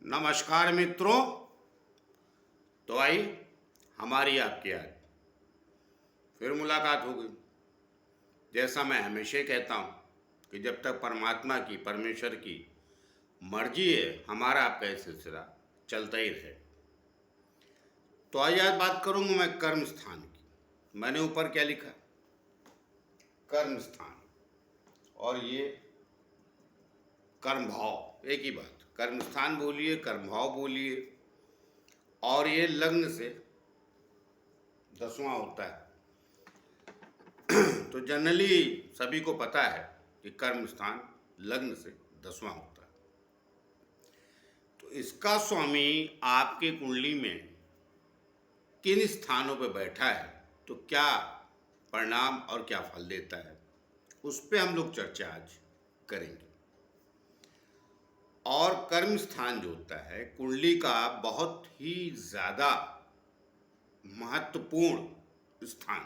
नमस्कार मित्रों। तो आई हमारी आपकी आज फिर मुलाकात हो गई। जैसा मैं हमेशा कहता हूँ कि जब तक परमात्मा की परमेश्वर की मर्जी है हमारा आपका ये सिलसिला चलता ही रहे। तो आज बात करूँगा मैं कर्म स्थान की। मैंने ऊपर क्या लिखा, कर्म स्थान, और ये कर्म भाव, एक ही बात। कर्म स्थान बोलिए, कर्म भाव बोलिए, और ये लग्न से 10वां होता है। तो जनरली सभी को पता है कि कर्म स्थान लग्न से 10वां होता है। तो इसका स्वामी आपके कुंडली में किन स्थानों पर बैठा है तो क्या परिणाम और क्या फल देता है, उस पर हम लोग चर्चा आज करेंगे। और कर्म स्थान जो होता है कुंडली का बहुत ही ज़्यादा महत्वपूर्ण स्थान।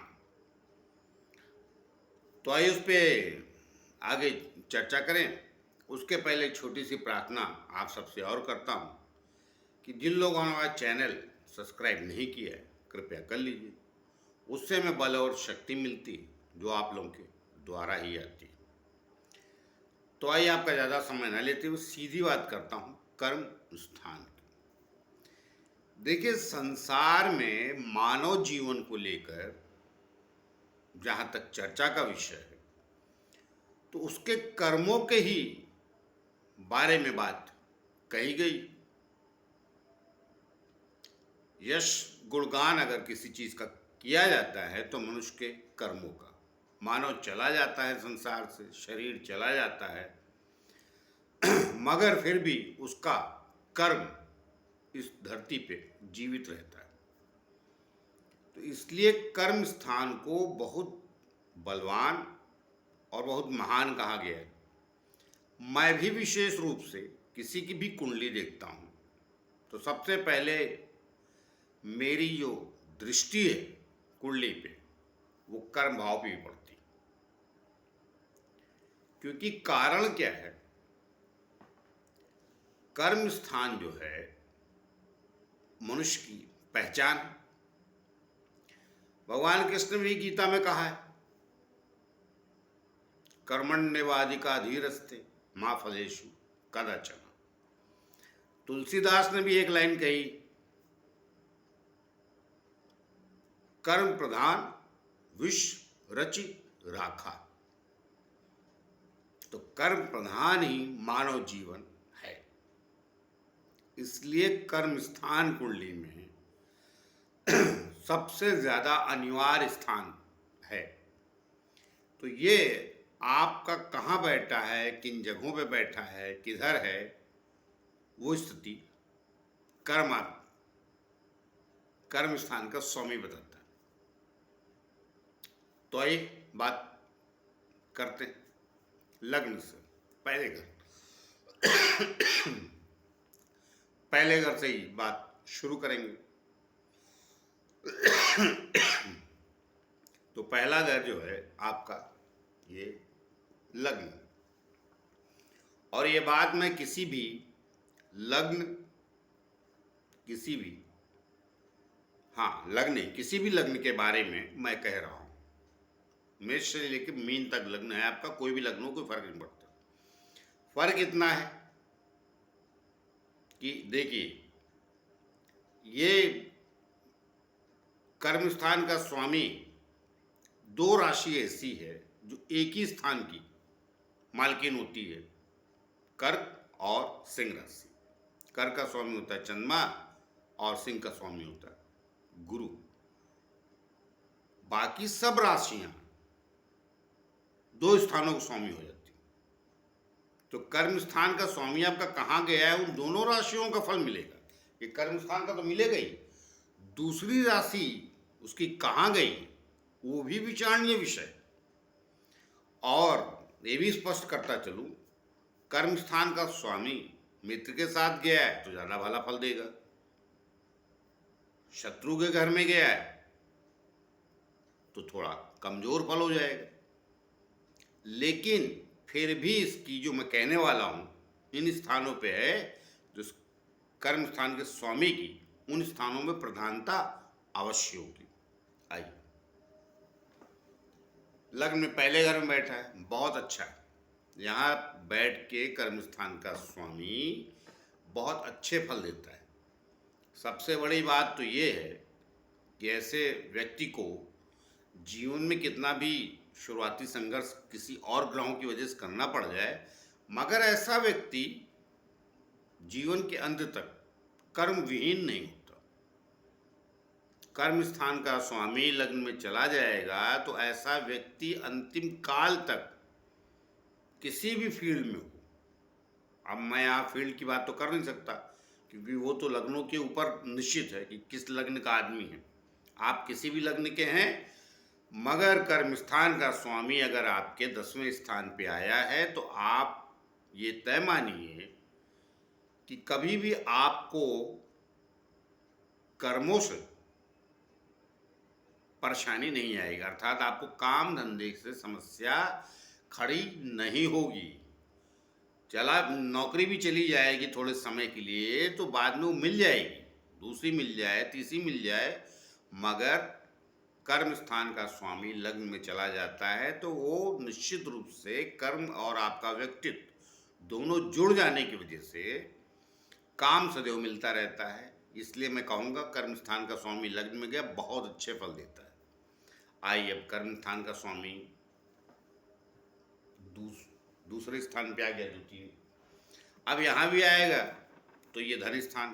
तो आइए उस पर आगे चर्चा करें। उसके पहले एक छोटी सी प्रार्थना आप सबसे और करता हूँ कि जिन लोगों ने हमारा चैनल सब्सक्राइब नहीं किया है कृपया कर लीजिए। उससे हमें बल और शक्ति मिलती है जो आप लोगों के द्वारा ही आती है। तो आइए आपका ज़्यादा समय न लेते हुए सीधी बात करता हूँ कर्म स्थान की। देखिए, संसार में मानव जीवन को लेकर जहाँ तक चर्चा का विषय है तो उसके कर्मों के ही बारे में बात कही गई। यश गुणगान अगर किसी चीज़ का किया जाता है तो मनुष्य के कर्मों का। मानव चला जाता है संसार से, शरीर चला जाता है, मगर फिर भी उसका कर्म इस धरती पे जीवित रहता है। तो इसलिए कर्म स्थान को बहुत बलवान और बहुत महान कहा गया है। मैं भी विशेष रूप से किसी की भी कुंडली देखता हूँ तो सबसे पहले मेरी जो दृष्टि है कुंडली पे वो कर्म भाव पे भी पड़ती। क्योंकि कारण क्या है, कर्म स्थान जो है मनुष्य की पहचान। भगवान कृष्ण भी गीता में कहा है कर्मण्येवाधिकारस्ते मा फलेषु कदाचन। तुलसीदास ने भी एक लाइन कही, कर्म प्रधान विश्व रचि राखा। तो कर्म प्रधान ही मानव जीवन है। इसलिए कर्म स्थान कुंडली में सबसे ज्यादा अनिवार्य स्थान है। तो ये आपका कहाँ बैठा है, किन जगहों पे बैठा है, किधर है, वो स्थिति कर्म स्थान का स्वामी बताता है। तो आइए बात करते हैं लग्न से। पहले घर से ही बात शुरू करेंगे। तो पहला घर जो है आपका ये लग्न। और ये बात मैं किसी भी लग्न किसी भी लग्न के बारे में मैं कह रहा हूँ। मेष से लेकर मीन तक लग्न है आपका, कोई भी लग्न हो कोई फर्क नहीं पड़ता। फर्क इतना है कि देखिए, ये कर्म स्थान का स्वामी दो राशि ऐसी है जो एक ही स्थान की मालकिन होती है, कर्क और सिंह राशि। कर्क का स्वामी होता है चंद्रमा और सिंह का स्वामी होता है गुरु। बाकी सब राशियां दो स्थानों के स्वामी हो जाती। तो कर्म स्थान का स्वामी आपका कहाँ गया है, उन दोनों राशियों का फल मिलेगा। ये कर्म स्थान का तो मिलेगा ही, दूसरी राशि उसकी कहाँ गई वो भी विचारणीय विषय। और ये भी स्पष्ट करता चलूं, कर्म स्थान का स्वामी मित्र के साथ गया है तो ज्यादा भला फल देगा, शत्रु के घर में गया है तो थोड़ा कमजोर फल हो जाएगा। लेकिन फिर भी इसकी जो मैं कहने वाला हूं इन स्थानों पे है जो कर्म स्थान के स्वामी की उन स्थानों में प्रधानता अवश्य होगी। आइए, लग्न में पहले घर में बैठा है, बहुत अच्छा है। यहाँ बैठ के कर्म स्थान का स्वामी बहुत अच्छे फल देता है। सबसे बड़ी बात तो ये है कि ऐसे व्यक्ति को जीवन में कितना भी शुरुआती संघर्ष किसी और ग्रहों की वजह से करना पड़ जाए, मगर ऐसा व्यक्ति जीवन के अंत तक कर्म विहीन नहीं होता। कर्म स्थान का स्वामी लग्न में चला जाएगा तो ऐसा व्यक्ति अंतिम काल तक किसी भी फील्ड में हो, अब मैं यहाँ फील्ड की बात तो कर नहीं सकता क्योंकि वो तो लग्नों के ऊपर निश्चित है कि किस लग्न का आदमी है। आप किसी भी लग्न के हैं, मगर कर्म स्थान का स्वामी अगर आपके 10वें स्थान पे आया है तो आप ये तय मानिए कि कभी भी आपको कर्मों से परेशानी नहीं आएगी, अर्थात आपको काम धंधे से समस्या खड़ी नहीं होगी। चला नौकरी भी चली जाएगी थोड़े समय के लिए तो बाद में वो मिल जाएगी, दूसरी मिल जाए, तीसरी मिल जाए, मगर कर्म स्थान का स्वामी लग्न में चला जाता है तो वो निश्चित रूप से कर्म और आपका व्यक्तित्व दोनों जुड़ जाने की वजह से काम सदैव मिलता रहता है। इसलिए मैं कहूँगा कर्म स्थान का स्वामी लग्न में गया बहुत अच्छे फल देता है। आइए, अब कर्म स्थान का स्वामी दूसरे स्थान पे आ गया, द्वितीय, अब यहाँ भी आएगा तो ये धन स्थान,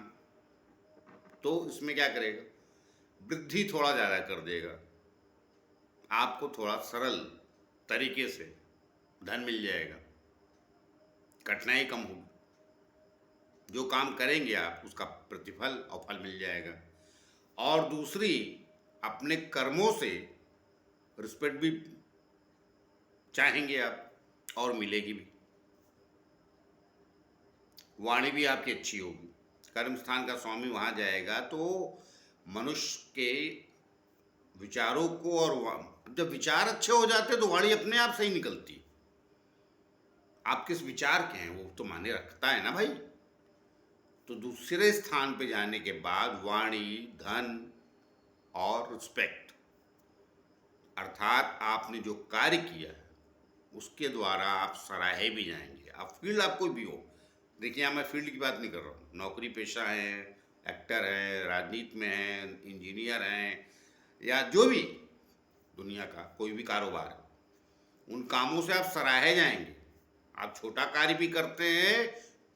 तो इसमें क्या करेगा, वृद्धि थोड़ा ज़्यादा कर देगा, आपको थोड़ा सरल तरीके से धन मिल जाएगा, कठिनाई कम होगी, जो काम करेंगे आप उसका प्रतिफल और फल मिल जाएगा। और दूसरी, अपने कर्मों से रिस्पेक्ट भी चाहेंगे आप और मिलेगी भी, वाणी भी आपकी अच्छी होगी। कर्म स्थान का स्वामी वहाँ जाएगा तो मनुष्य के विचारों को, और जब विचार अच्छे हो जाते तो वाणी अपने आप सही निकलती। आप किस विचार के हैं वो तो माने रखता है ना भाई। तो दूसरे स्थान पे जाने के बाद वाणी, धन और रिस्पेक्ट, अर्थात आपने जो कार्य किया है उसके द्वारा आप सराहे भी जाएंगे। आप फील्ड आप कोई भी हो, देखिए यहाँ मैं फील्ड की बात नहीं कर रहा हूँ, नौकरी पेशा है, एक्टर है, राजनीति में है, इंजीनियर हैं, या जो भी दुनिया का कोई भी कारोबार है, उन कामों से आप सराहे जाएंगे। आप छोटा कार्य भी करते हैं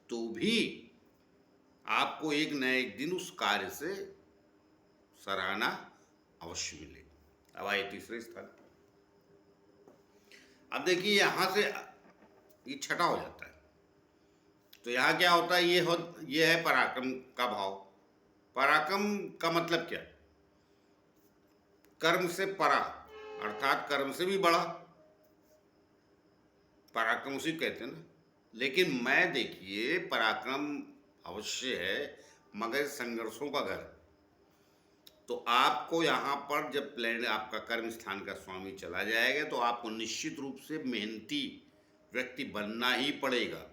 तो भी आपको एक न एक दिन उस कार्य से सराहना अवश्य मिलेगी। अब आइए तीसरे स्थान। अब देखिए यहाँ से ये छठा हो जाता है, तो यहाँ क्या होता है, ये है पराक्रम का भाव। पराक्रम का मतलब क्या, कर्म से परा, अर्थात कर्म से भी बड़ा, पराक्रम उसी कहते हैं ना। लेकिन मैं देखिए पराक्रम अवश्य है मगर संघर्षों का घर। तो आपको यहाँ पर जब प्लेनेट आपका कर्म स्थान का स्वामी चला जाएगा तो आपको निश्चित रूप से मेहनती व्यक्ति बनना ही पड़ेगा।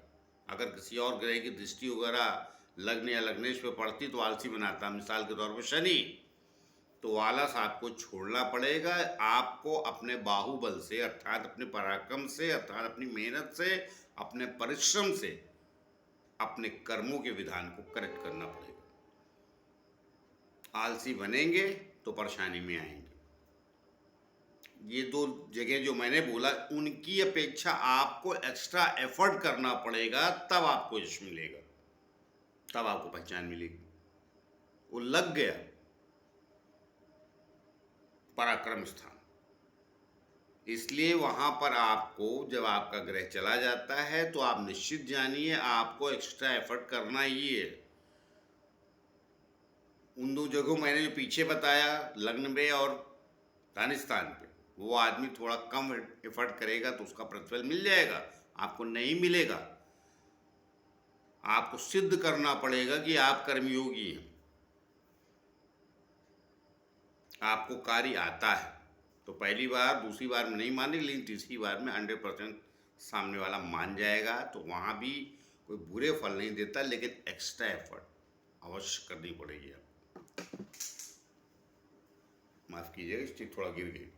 अगर किसी और ग्रह की दृष्टि वगैरह लग्न या लग्नेश पे पड़ती तो आलसी बनाता, मिसाल के तौर पर शनि, तो आलस आपको छोड़ना पड़ेगा। आपको अपने बाहुबल से, अर्थात अपने पराक्रम से, अर्थात अपनी मेहनत से, अपने परिश्रम से अपने कर्मों के विधान को करेक्ट करना पड़ेगा। आलसी बनेंगे तो परेशानी में आएंगे। ये दो जगह जो मैंने बोला उनकी अपेक्षा आपको एक्स्ट्रा एफर्ट करना पड़ेगा, तब आपको यश मिलेगा, तब आपको पहचान मिलेगी। वो लग गया पराक्रम स्थान, इसलिए वहाँ पर आपको जब आपका ग्रह चला जाता है तो आप निश्चित जानिए आपको एक्स्ट्रा एफर्ट करना ही है। उन दो जगहों मैंने जो पीछे बताया, लग्न में और धन स्थान पे, वो आदमी थोड़ा कम एफर्ट करेगा तो उसका प्रतिफल मिल जाएगा, आपको नहीं मिलेगा। आपको सिद्ध करना पड़ेगा कि आप कर्मयोगी हैं, आपको कार्य आता है। तो पहली बार, दूसरी बार में नहीं माने, लेकिन तीसरी बार में 100% सामने वाला मान जाएगा। तो वहाँ भी कोई बुरे फल नहीं देता, लेकिन एक्स्ट्रा एफर्ट अवश्य करनी पड़ेगी। आप माफ़ कीजिएगा, स्टिक थोड़ा गिर गई।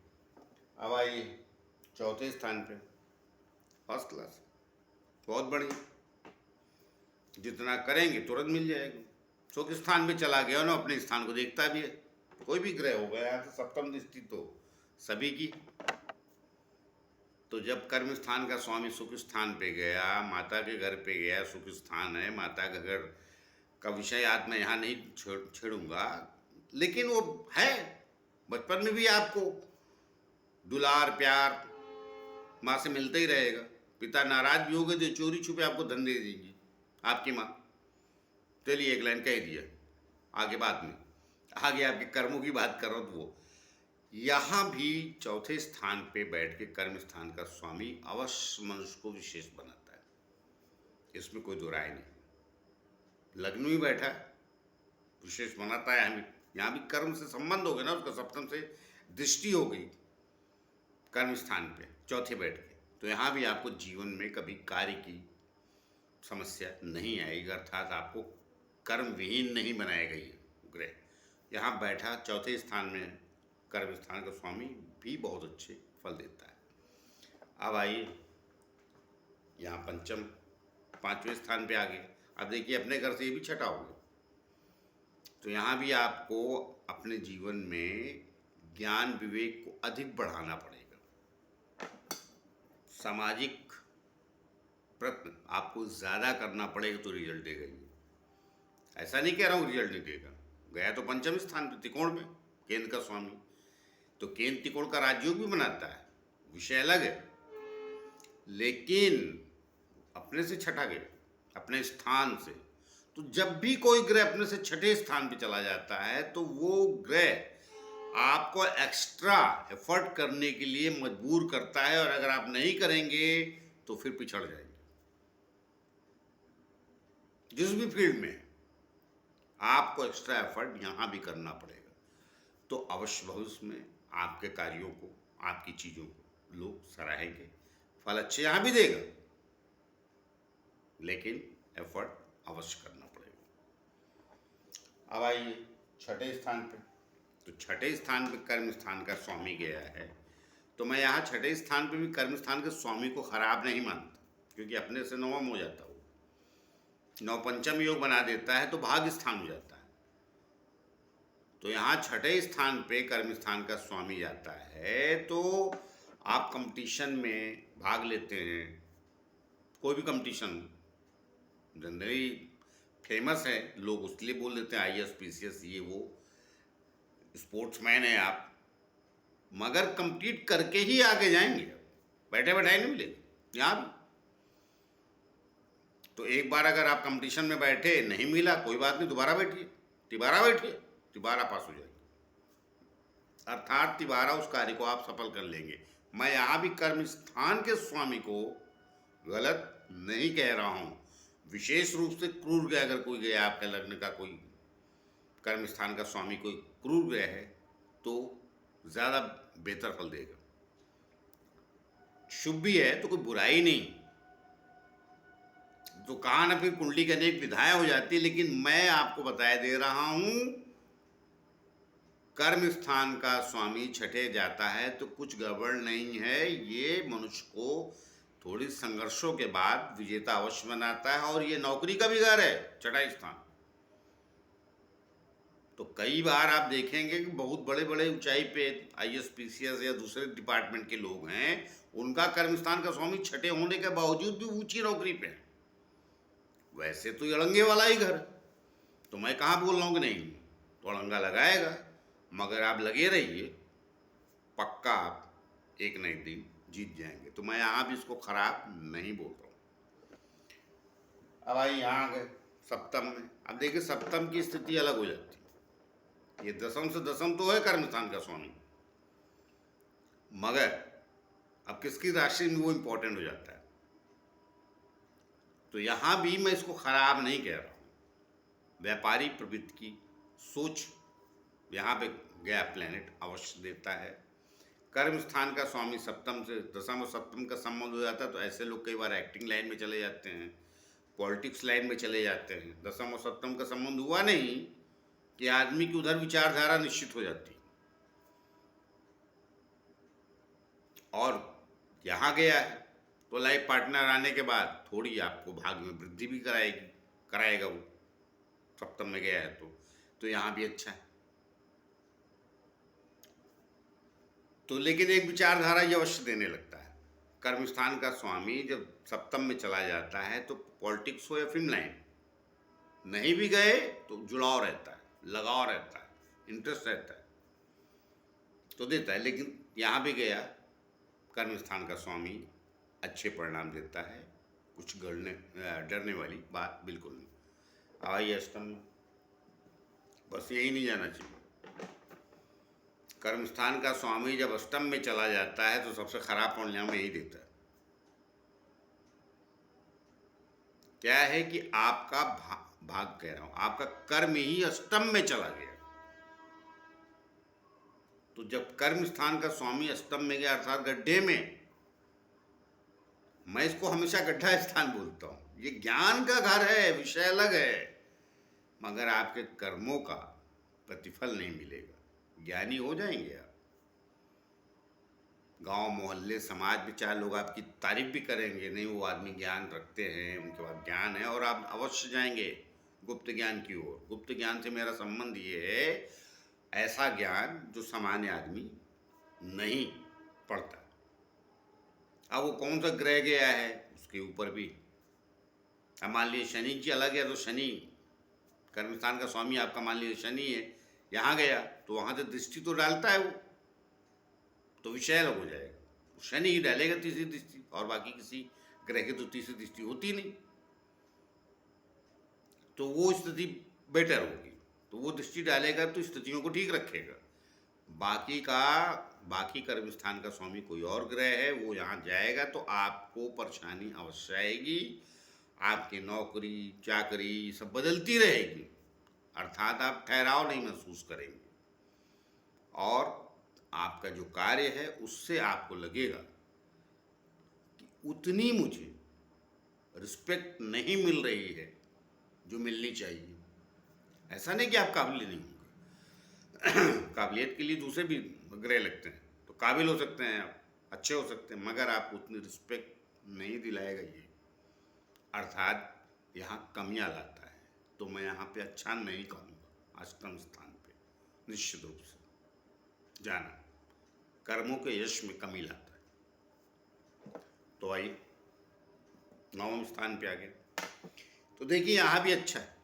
अब आइए चौथे स्थान पे, फर्स्ट क्लास, बहुत बढ़िया। जितना करेंगे तुरंत मिल जाएगा। सुख स्थान में चला गया ना, अपने स्थान को देखता भी है। कोई भी ग्रह हो गया तो सप्तम दृष्टि तो सभी की। तो जब कर्म स्थान का स्वामी सुख स्थान पे गया, माता के घर पे गया, सुख स्थान है, माता का घर का विषय आज मैं यहाँ नहीं छेड़ूंगा, लेकिन वो है। बचपन में भी आपको दुलार प्यार माँ से मिलता ही रहेगा। पिता नाराज भी होंगे तो चोरी छुपे आपको धन दे देंगी आपकी माँ। चलिए एक लाइन कह दिया, आगे बाद में आगे आपके कर्मों की बात करो तो वो यहाँ भी चौथे स्थान पे बैठ के कर्म स्थान का स्वामी अवश्य मनुष्य को विशेष बनाता है, इसमें कोई दो राय नहीं। लग्न में बैठा विशेष बनाता है। हमें यहाँ भी कर्म से संबंध हो गया ना, उसका सप्तम से दृष्टि हो गई कर्म स्थान पे चौथे बैठ के, तो यहाँ भी आपको जीवन में कभी कार्य की समस्या नहीं आएगी, अर्थात आपको कर्म विहीन नहीं बनाएगा ये ग्रह। यहाँ बैठा चौथे स्थान में कर्म स्थान का स्वामी भी बहुत अच्छे फल देता है। अब आइए यहाँ पंचम, पांचवें स्थान पे आ गए। अब देखिए अपने घर से ये भी छठा हो गया, तो यहाँ भी आपको अपने जीवन में ज्ञान विवेक को अधिक बढ़ाना पड़ेगा। सामाजिक प्रयत्न आपको ज़्यादा करना पड़ेगा तो रिजल्ट देगा ये। ऐसा नहीं कह रहा हूँ रिजल्ट नहीं देगा। गया तो पंचम स्थान पे त्रिकोण में केंद्र का स्वामी, तो केंद्र त्रिकोण का राजयोग भी बनाता है, विषय अलग है, लेकिन अपने से छठा गया, अपने स्थान से। तो जब भी कोई ग्रह अपने से छठे स्थान पे चला जाता है तो वो ग्रह आपको एक्स्ट्रा एफर्ट करने के लिए मजबूर करता है, और अगर आप नहीं करेंगे तो फिर पिछड़ जाएंगे। जिस भी फील्ड में आपको एक्स्ट्रा एफर्ट यहाँ भी करना पड़ेगा, तो अवश्य भविष्य में आपके कार्यों को, आपकी चीज़ों को लोग सराहेंगे। फल अच्छे यहाँ भी देगा, लेकिन एफर्ट अवश्य करना पड़ेगा। अब आइए छठे स्थान पे, तो छठे स्थान पे कर्म स्थान का स्वामी गया है, तो मैं यहाँ छठे स्थान पे भी कर्म स्थान के स्वामी को खराब नहीं मानता, क्योंकि अपने से नवम हो जाता है, नौ पंचम योग बना देता है तो भाग्य स्थान हो जाता है। तो यहाँ छठे स्थान पे कर्म स्थान का स्वामी जाता है, तो आप कंपटीशन में भाग लेते हैं, कोई भी कंपटीशन जनरली फेमस है, लोग उसके लिए बोल देते हैं IAS PCS ये वो, स्पोर्ट्समैन है आप, मगर कंपीट करके ही आगे जाएंगे, बैठे बैठाए नहीं मिलेगा। यहाँ भी तो एक बार अगर आप कंपटीशन में बैठे, नहीं मिला, कोई बात नहीं, दोबारा बैठिए, तिबारा बैठिए, तिबारा पास हो जाएगी, अर्थात तिबारा उस कार्य को आप सफल कर लेंगे। मैं यहाँ भी कर्म स्थान के स्वामी को गलत नहीं कह रहा हूँ। विशेष रूप से क्रूर ग्रह अगर कोई गया, आपके लग्न का कोई कर्म स्थान का स्वामी कोई क्रूर ग्रह है, तो ज़्यादा बेहतर फल देगा। शुभ भी है तो कोई बुराई नहीं, तो कहा ना फिर कुंडली की अनेक विधाएं हो जाती है, लेकिन मैं आपको बताया दे रहा हूं कर्म स्थान का स्वामी छठे जाता है तो कुछ गड़बड़ नहीं है। ये मनुष्य को थोड़ी संघर्षों के बाद विजेता अवश्य बनाता है, और ये नौकरी का भी घर है छठा स्थान। तो कई बार आप देखेंगे कि बहुत बड़े बड़े ऊंचाई पे IAS PCS या दूसरे डिपार्टमेंट के लोग हैं, उनका कर्म स्थान का स्वामी छठे होने के बावजूद भी ऊंची नौकरी पे है। वैसे तो अड़ंगे वाला ही घर, तो मैं कहाँ बोल रहा हूँ कि नहीं, तो अड़ंगा लगाएगा, मगर आप लगे रहिए, पक्का आप एक न एक दिन जीत जाएंगे। तो मैं यहाँ भी इसको खराब नहीं बोल रहा हूँ। अब आइए यहाँ आ गए सप्तम में। अब देखिए सप्तम की स्थिति अलग हो जाती है। ये दसम से दसम तो है कर्म स्थान का स्वामी, मगर अब किसकी राशि में वो इम्पोर्टेंट हो जाता है। तो यहाँ भी मैं इसको खराब नहीं कह रहा हूँ। व्यापारी प्रवृत्ति की सोच यहाँ पे गया प्लेनेट अवश्य देता है। कर्म स्थान का स्वामी सप्तम से दसम और सप्तम का संबंध हो जाता है, तो ऐसे लोग कई बार एक्टिंग लाइन में चले जाते हैं, पॉलिटिक्स लाइन में चले जाते हैं। दसम और सप्तम का संबंध हुआ नहीं कि आदमी की उधर विचारधारा निश्चित हो जाती। और यहाँ गया है तो लाइफ पार्टनर आने के बाद थोड़ी आपको भाग्य में वृद्धि भी कराएगा वो, सप्तम में गया है तो यहाँ भी अच्छा है। तो लेकिन एक विचारधारा ये अवश्य देने लगता है। कर्म स्थान का स्वामी जब सप्तम में चला जाता है तो पॉलिटिक्स हो या फिल्म लाइन, नहीं भी गए तो जुड़ाव रहता है, लगाव रहता है, इंटरेस्ट रहता है तो देता है। लेकिन यहाँ भी गया कर्म स्थान का स्वामी, अच्छे परिणाम देता है, कुछ डरने वाली बात बिल्कुल नहीं। आइए अष्टम में, बस यही नहीं जाना चाहिए। कर्म स्थान का स्वामी जब अष्टम में चला जाता है तो सबसे खराब परिणाम यही देता है। क्या है कि आपका भाग कह रहा हूं, आपका कर्म ही अष्टम में चला गया। तो जब कर्म स्थान का स्वामी अष्टम में गया अर्थात गड्ढे में, मैं इसको हमेशा गड्ढा स्थान बोलता हूं। ये ज्ञान का घर है, विषय अलग है, मगर आपके कर्मों का प्रतिफल नहीं मिलेगा। ज्ञानी हो जाएंगे आप, गांव मोहल्ले समाज में चाहे लोग आपकी तारीफ भी करेंगे, नहीं वो आदमी ज्ञान रखते हैं, उनके पास ज्ञान है, और आप अवश्य जाएंगे गुप्त ज्ञान की ओर। गुप्त ज्ञान से मेरा संबंध ये है ऐसा ज्ञान जो सामान्य आदमी नहीं पढ़ता। अब वो कौन सा ग्रह गया है उसके ऊपर भी, अब मान लीजिए शनि जी अलग है तो शनि, कर्मस्थान का स्वामी आपका मान लीजिए शनि है, यहाँ गया तो वहाँ से दृष्टि तो डालता है वो, तो विषय अलग हो जाएगा। शनि ही डालेगा तीसरी दृष्टि, और बाकी किसी ग्रह की तो तीसरी दृष्टि होती नहीं, तो वो स्थिति बेटर होगी, तो वो दृष्टि डालेगा तो स्थितियों को ठीक रखेगा। बाकी कर्म स्थान का स्वामी कोई और ग्रह है, वो यहाँ जाएगा तो आपको परेशानी अवश्य आएगी। आपकी नौकरी चाकरी सब बदलती रहेगी, अर्थात आप ठहराव नहीं महसूस करेंगे, और आपका जो कार्य है उससे आपको लगेगा कि उतनी मुझे रिस्पेक्ट नहीं मिल रही है जो मिलनी चाहिए। ऐसा नहीं कि आप काबिल नहीं होंगे, काबिलियत के लिए दूसरे भी ग्रह लगते हैं, तो काबिल हो सकते हैं आप, अच्छे हो सकते हैं, मगर आपको उतनी रिस्पेक्ट नहीं दिलाएगा ये, अर्थात यहाँ कमियाँ लाता है। तो मैं यहाँ पे अच्छा नहीं कहूँगा। अष्टम स्थान पे निश्चित रूप से जाना कर्मों के यश में कमी लाता है। तो आइए नवम स्थान पे आ गए, तो देखिए यहाँ भी अच्छा है।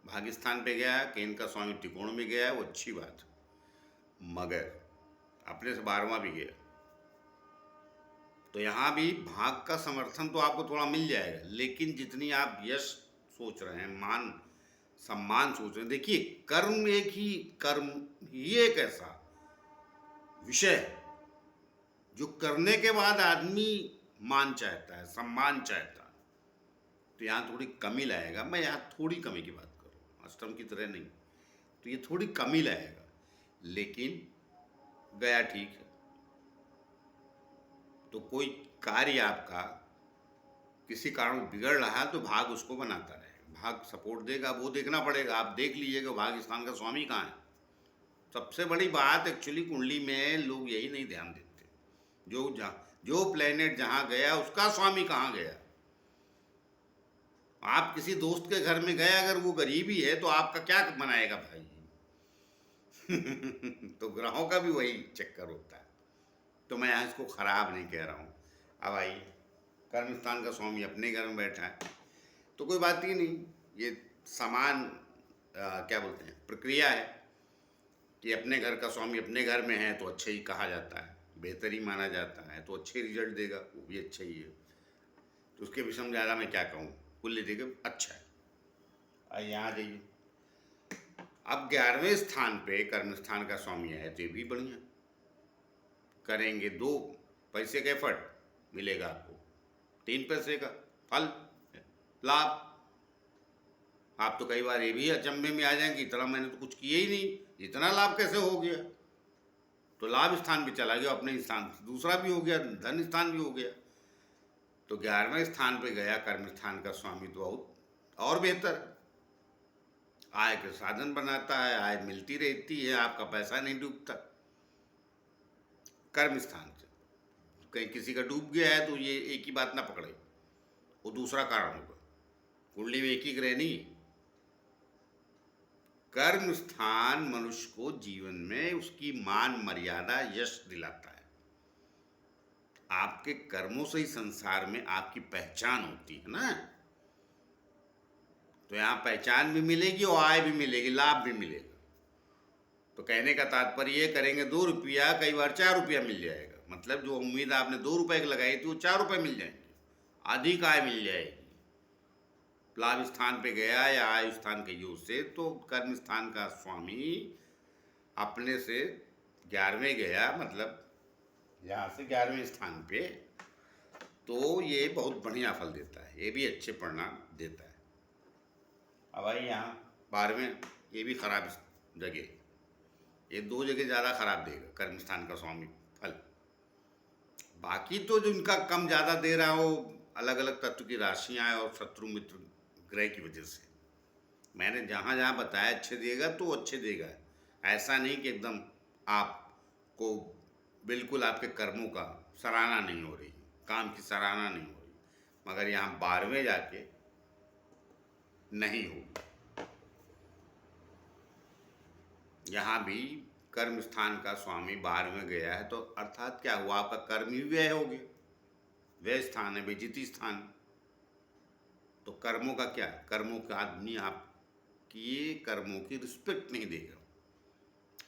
भाग्य स्थान पे गया, केंद्र का स्वामी त्रिकोण में गया, वो अच्छी बात, मगर अपने से 12वां भी गया, तो यहाँ भी भाग का समर्थन तो आपको थोड़ा मिल जाएगा, लेकिन जितनी आप यश सोच रहे हैं, मान सम्मान सोच रहे हैं, देखिए कर्म ही एक ऐसा विषय है जो करने के बाद आदमी मान चाहता है, सम्मान चाहता है, तो यहाँ थोड़ी कमी लाएगा। मैं यहाँ थोड़ी कमी की बात कर रहा हूँ, अष्टम की तरह नहीं, तो ये थोड़ी कमी लाएगा, लेकिन गया ठीक है। तो कोई कार्य आपका किसी कारण बिगड़ रहा है तो भाग उसको बनाता रहेगा, भाग सपोर्ट देगा, वो देखना पड़ेगा। आप देख लीजिएगा भाग्य स्थान का स्वामी कहाँ है। सबसे बड़ी बात एक्चुअली कुंडली में लोग यही नहीं ध्यान देते, जो प्लेनेट जहाँ गया उसका स्वामी कहाँ गया। आप किसी दोस्त के घर में गए, अगर वो गरीबी है तो आपका क्या बनाएगा भाई। तो ग्रहों का भी वही चक्कर होता है, तो मैं यहाँ इसको खराब नहीं कह रहा हूँ। अब आइए कर्म स्थान का स्वामी अपने घर में बैठा है तो कोई बात ही नहीं, ये समान क्या बोलते हैं प्रक्रिया है कि अपने घर का स्वामी अपने घर में है तो अच्छा ही कहा जाता है, बेहतर ही माना जाता है, तो अच्छे रिजल्ट देगा, वो भी अच्छा ही है। तो उसके विषय में ज़्यादा मैं क्या कहूँ, कुल देगा अच्छा है। और यहाँ जाइए, अब 11वें स्थान पे कर्म स्थान का स्वामी है तो ये भी बढ़िया, करेंगे 2 पैसे का एफर्ट मिलेगा आपको 3 पैसे का फल लाभ। आप तो कई बार ये भी अचंभे में आ जाएंगे, इतना मैंने तो कुछ किया ही नहीं, इतना लाभ कैसे हो गया। तो लाभ स्थान भी चला गया, अपने स्थान दूसरा भी हो गया, धन स्थान भी हो गया। तो 11वें स्थान पे गया कर्म स्थान का स्वामी तो बहुत और बेहतर आय के साधन बनाता है, आय मिलती रहती है, आपका पैसा नहीं डूबता कर्म स्थान से। कहीं किसी का डूब गया है तो ये एक ही बात ना पकड़े, वो दूसरा कारण होगा। कुंडली में एक ही ग्रह नहीं, कर्म स्थान मनुष्य को जीवन में उसकी मान मर्यादा यश दिलाता है। आपके कर्मों से ही संसार में आपकी पहचान होती है ना, तो यहाँ पहचान भी मिलेगी और आय भी मिलेगी, लाभ भी मिलेगा। तो कहने का तात्पर्य ये, करेंगे 2 रुपया, कई बार 4 रुपया मिल जाएगा। मतलब जो उम्मीद आपने 2 रुपए की लगाई थी वो 4 रुपए मिल जाएंगे, अधिक आय मिल जाएगी। लाभ स्थान पे गया या आय स्थान के योग से, तो कर्म स्थान का स्वामी अपने से 11वें गया, मतलब यहाँ से 11वें स्थान पे, तो ये बहुत बढ़िया फल देता है, ये भी अच्छे परिणाम देता है। अब भाई यहाँ 12वें, ये भी खराब जगह, ये 2 जगह ज़्यादा खराब देगा कर्म स्थान का स्वामी फल। बाकी तो जो इनका कम ज़्यादा दे रहा हो, अलग अलग तत्व की राशियाँ और शत्रु मित्र ग्रह की वजह से। मैंने जहाँ जहाँ बताया अच्छे देगा तो अच्छे देगा, ऐसा नहीं कि एकदम आपको बिल्कुल आपके कर्मों का सराहना नहीं हो रही, काम की सराहना नहीं हो रही, मगर यहाँ 12वें जाके नहीं होगी। यहाँ भी कर्म स्थान का स्वामी 12वें गया है, तो अर्थात क्या हुआ, आपका कर्म ही व्यय हो गया। व्यय स्थान है, बेइज्जती स्थान। तो कर्मों का क्या, कर्मों का आदमी आपकी कर्मों की रिस्पेक्ट नहीं देगा,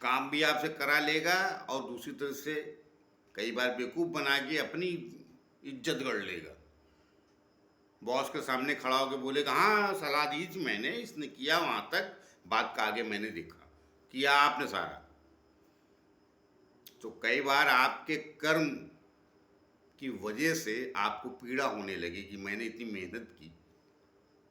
काम भी आपसे करा लेगा और दूसरी तरफ से कई बार बेवकूफ़ बना के अपनी इज्जत गढ़ लेगा। बॉस के सामने खड़ा होकर बोलेगा, हाँ सलाह दी थी मैंने, इसने किया वहाँ तक, बात का आगे मैंने देखा, किया आपने सारा। तो कई बार आपके कर्म की वजह से आपको पीड़ा होने लगी कि मैंने इतनी मेहनत की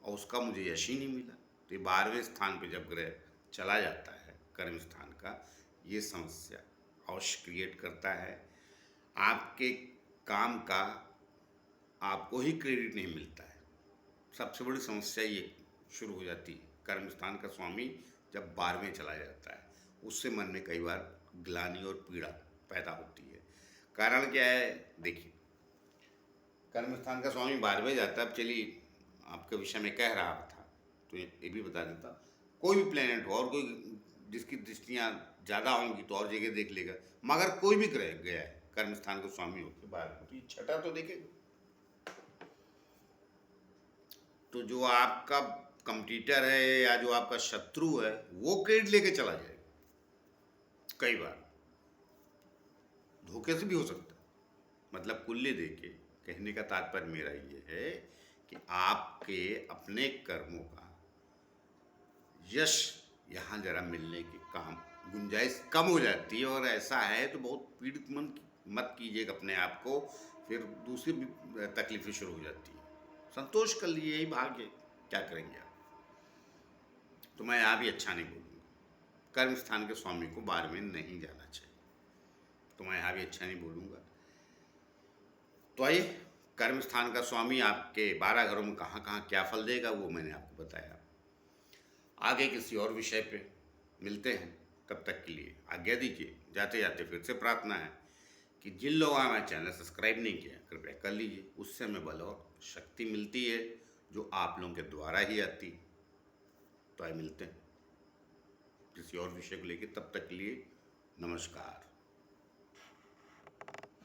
और उसका मुझे यश ही नहीं मिला। तो ये 12वें स्थान पे जब ग्रह चला जाता है कर्म स्थान का, ये समस्या अवश्य क्रिएट करता है। आपके काम का आपको ही क्रेडिट नहीं मिलता है, सबसे बड़ी समस्या ये शुरू हो जाती है। कर्म स्थान का स्वामी जब 12वें चला जाता है, उससे मन में कई बार ग्लानि और पीड़ा पैदा होती है। कारण क्या है, देखिए कर्म स्थान का स्वामी 12वें जाता है। अब चलिए आपके विषय में कह रहा था तो ये भी बता देता, कोई भी प्लेनेट हो और कोई जिसकी दृष्टियाँ ज़्यादा होंगी तो और जगह देख लेगा, मगर कोई भी ग्रह गया है कर्म स्थान का स्वामी होकर 12वें, तो ये छठा तो देखेगा। तो जो आपका कंपटीटर है या जो आपका शत्रु है वो क्रेडिट लेके चला जाएगा। कई बार धोखे से भी हो सकता है। मतलब कुल्ली देके कहने का तात्पर्य मेरा ये है कि आपके अपने कर्मों का यश यहाँ जरा मिलने की काम गुंजाइश कम हो जाती है, और ऐसा है तो बहुत पीड़ित मत कीजिएगा अपने आप को, फिर दूसरी भी तकलीफें शुरू हो जाती है। संतोष कर लिए, यही भाग्य, क्या करेंगे आप। तो मैं यहाँ भी अच्छा नहीं बोलूँगा, कर्म स्थान के स्वामी को 12वें नहीं जाना चाहिए, तो मैं यहाँ भी अच्छा नहीं बोलूँगा। तो आइए, कर्म स्थान का स्वामी आपके 12 घरों में कहाँ कहाँ क्या फल देगा वो मैंने आपको बताया। आगे किसी और विषय पे मिलते हैं, तब तक के लिए आज्ञा दीजिए। जाते जाते फिर से प्रार्थना है कि जिन लोगों ने हमारा चैनल सब्सक्राइब नहीं किया कृपया कर लीजिए, उससे हमें बल और शक्ति मिलती है जो आप लोगों के द्वारा ही आती। तो आइए मिलते हैं किसी और विषय को लेकर, तब तक के लिए नमस्कार।